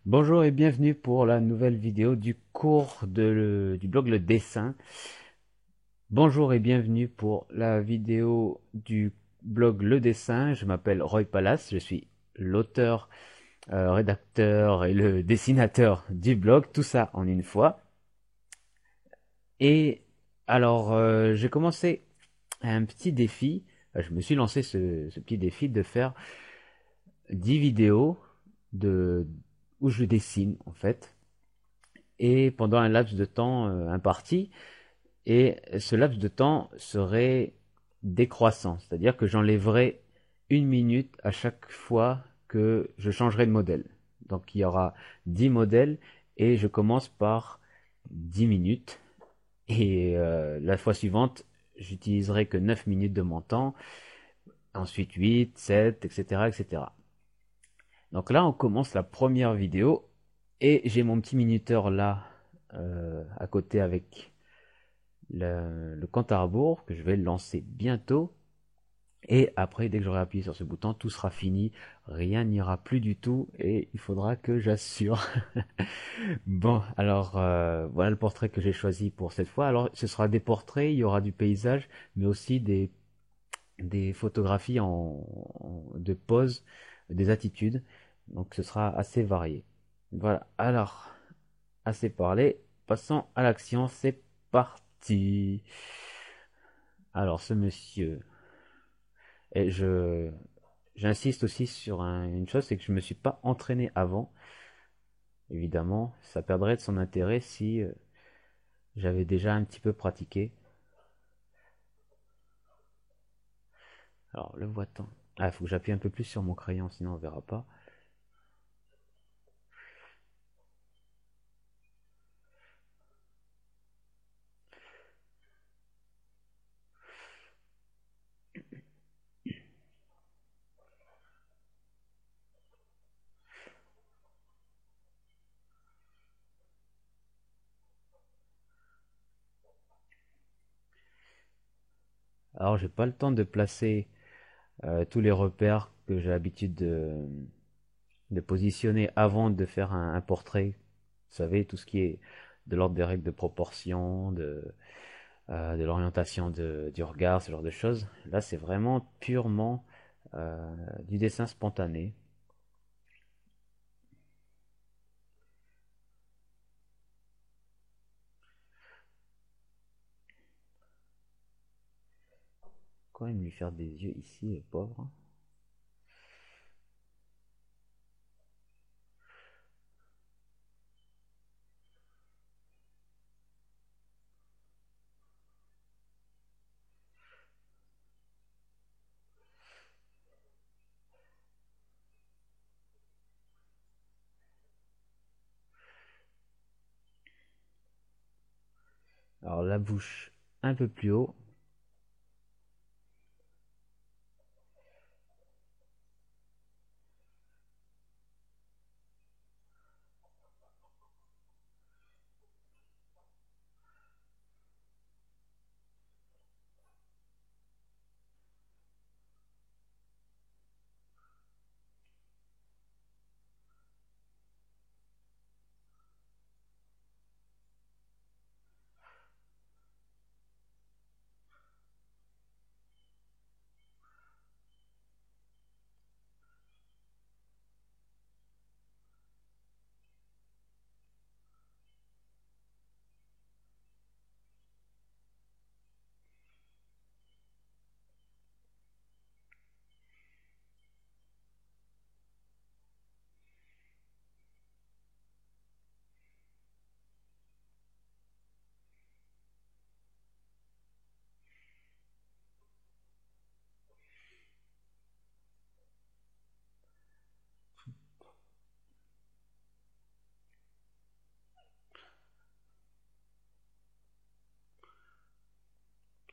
Bonjour et bienvenue pour la nouvelle vidéo du cours du blog Le Dessin. Bonjour et bienvenue pour la vidéo du blog Le Dessin. Je m'appelle Roy Palace, je suis l'auteur, rédacteur et le dessinateur du blog, tout ça en une fois. Et alors, j'ai commencé un petit défi. Je me suis lancé ce petit défi de faire 10 vidéos de, où je dessine en fait. Et pendant un laps de temps imparti. Et ce laps de temps serait décroissant, c'est-à-dire que j'enlèverai une minute à chaque fois que je changerai de modèle. Donc il y aura 10 modèles et je commence par 10 minutes. Et la fois suivante, j'utiliserai que 9 minutes de mon temps, ensuite 8, 7, etc. etc. Donc là, on commence la première vidéo et j'ai mon petit minuteur là à côté avec le compte à rebours que je vais lancer bientôt. Et après, dès que j'aurai appuyé sur ce bouton, tout sera fini, rien n'ira plus du tout et il faudra que j'assure. Bon, alors voilà le portrait que j'ai choisi pour cette fois. Alors ce sera des portraits, il y aura du paysage, mais aussi des photographies de pose, des attitudes. Donc ce sera assez varié. Voilà, alors assez parlé, passons à l'action, c'est parti. Alors ce monsieur, et j'insiste aussi sur une chose, c'est que je ne me suis pas entraîné avant. Évidemment, ça perdrait de son intérêt si j'avais déjà un petit peu pratiqué. Alors, le voit-on? Ah, il faut que j'appuie un peu plus sur mon crayon, sinon on verra pas. Alors, j'ai pas le temps de placer tous les repères que j'ai l'habitude de positionner avant de faire un portrait. Vous savez, tout ce qui est de l'ordre des règles de proportion, de l'orientation du regard, ce genre de choses. Là, c'est vraiment purement du dessin spontané. Quand même lui faire des yeux ici, le pauvre. Alors la bouche un peu plus haut.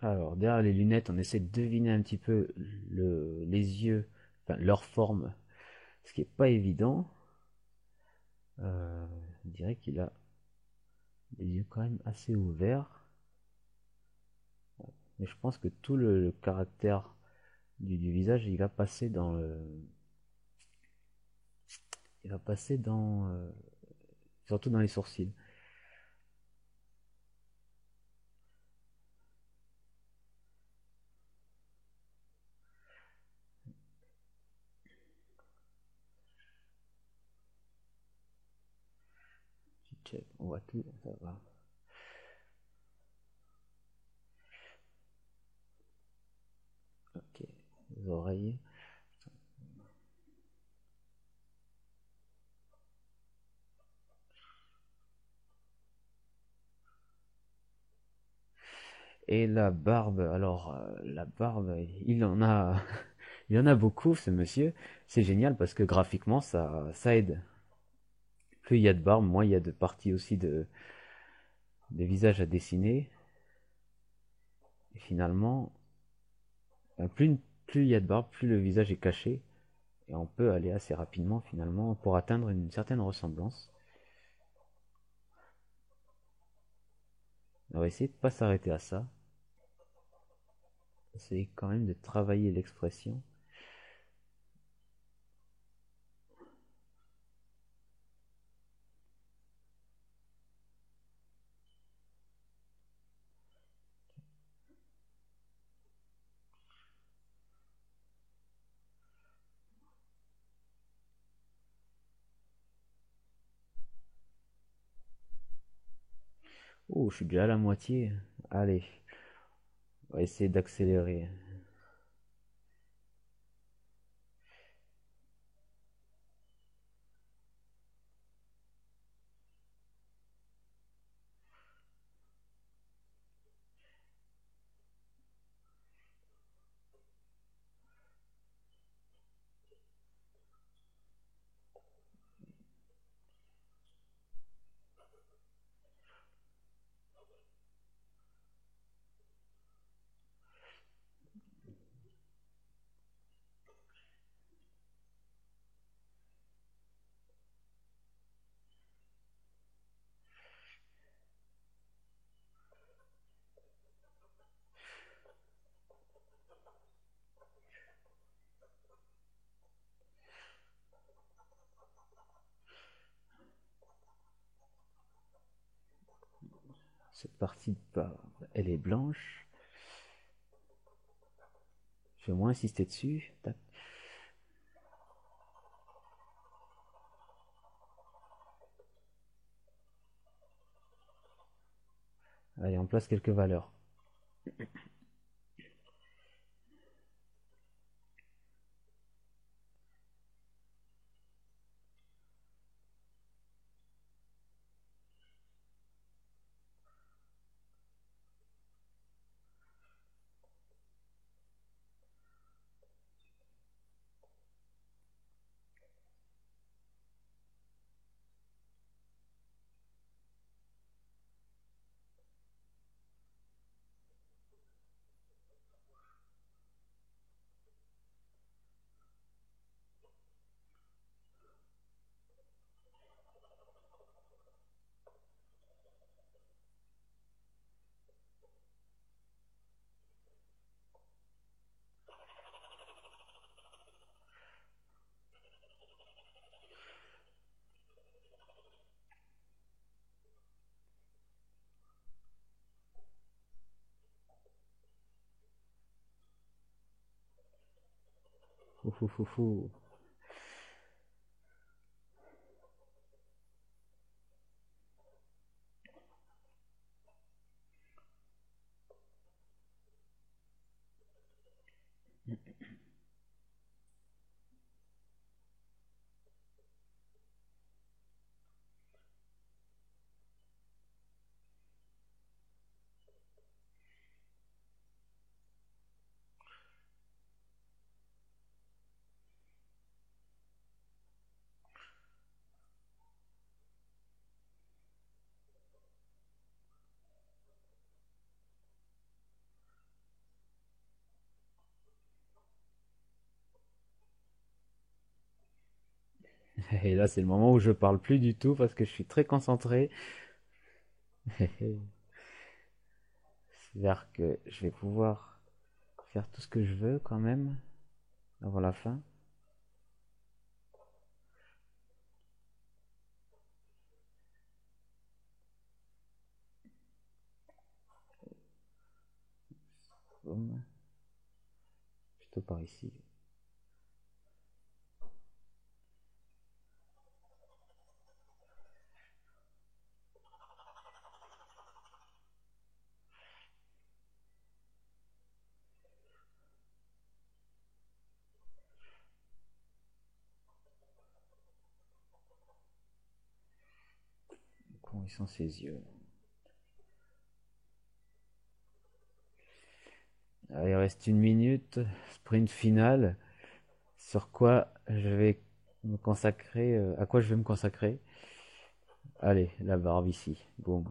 Alors derrière les lunettes, on essaie de deviner un petit peu les yeux, enfin leur forme, ce qui est pas évident. Je dirais qu'il a les yeux quand même assez ouverts, mais je pense que tout le caractère du visage, il va passer il va passer dans, surtout dans les sourcils. Check, on voit tout, ça va. Ok, les oreilles. Et la barbe, alors la barbe, il en a, il en a beaucoup, ce monsieur. C'est génial parce que graphiquement, ça aide. Plus il y a de barbe, moins il y a de parties aussi de visage à dessiner. Et finalement, plus il y a de barbe, plus le visage est caché. Et on peut aller assez rapidement finalement pour atteindre une certaine ressemblance. On va essayer de pas s'arrêter à ça. Essayer quand même de travailler l'expression. Oh, je suis déjà à la moitié. Allez, on va essayer d'accélérer. Cette partie de bas, elle est blanche. Je vais moins insister dessus. Tac. Allez, on place quelques valeurs. Ouf, ouf, ouf, ouf. Et là, c'est le moment où je parle plus du tout parce que je suis très concentré. C'est-à-dire que je vais pouvoir faire tout ce que je veux quand même avant la fin. Plutôt par ici. Comment ils sont ses yeux? Alors, il reste 1 minute, sprint final. Sur quoi je vais me consacrer, à quoi je vais me consacrer? Allez, la barbe ici. Boum.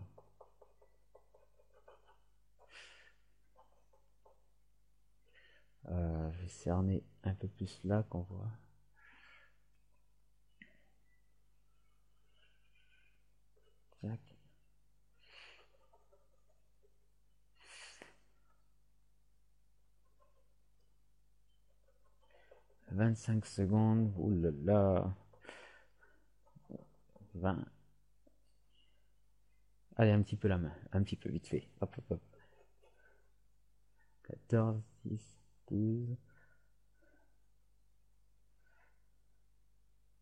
Je vais cerner un peu plus là qu'on voit. Tac. 25 secondes. Ouh là là. 20. Allez, un petit peu la main. Un petit peu vite fait. Hop, hop, hop. 14, 10, 12.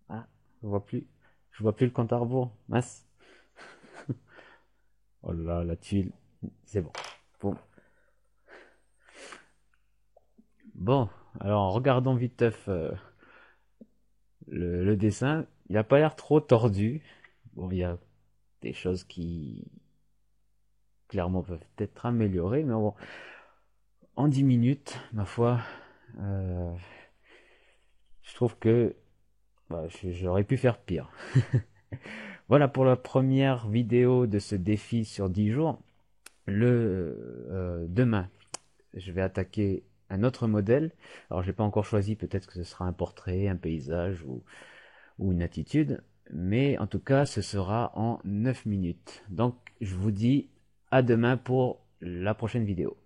Ah, je vois plus. Je vois plus le compte à rebours. Mince. Oh là, la tuile. C'est bon. Bon. Bon, alors en regardant viteuf le dessin, il a pas l'air trop tordu. Bon, il y a des choses qui clairement peuvent être améliorées, mais bon, en 10 minutes, ma foi, euh, je trouve que bah, j'aurais pu faire pire. Voilà pour la première vidéo de ce défi sur 10 jours. Demain, je vais attaquer un autre modèle. Alors, j'ai pas encore choisi, peut-être que ce sera un portrait, un paysage ou une attitude. Mais en tout cas, ce sera en 9 minutes. Donc, je vous dis à demain pour la prochaine vidéo.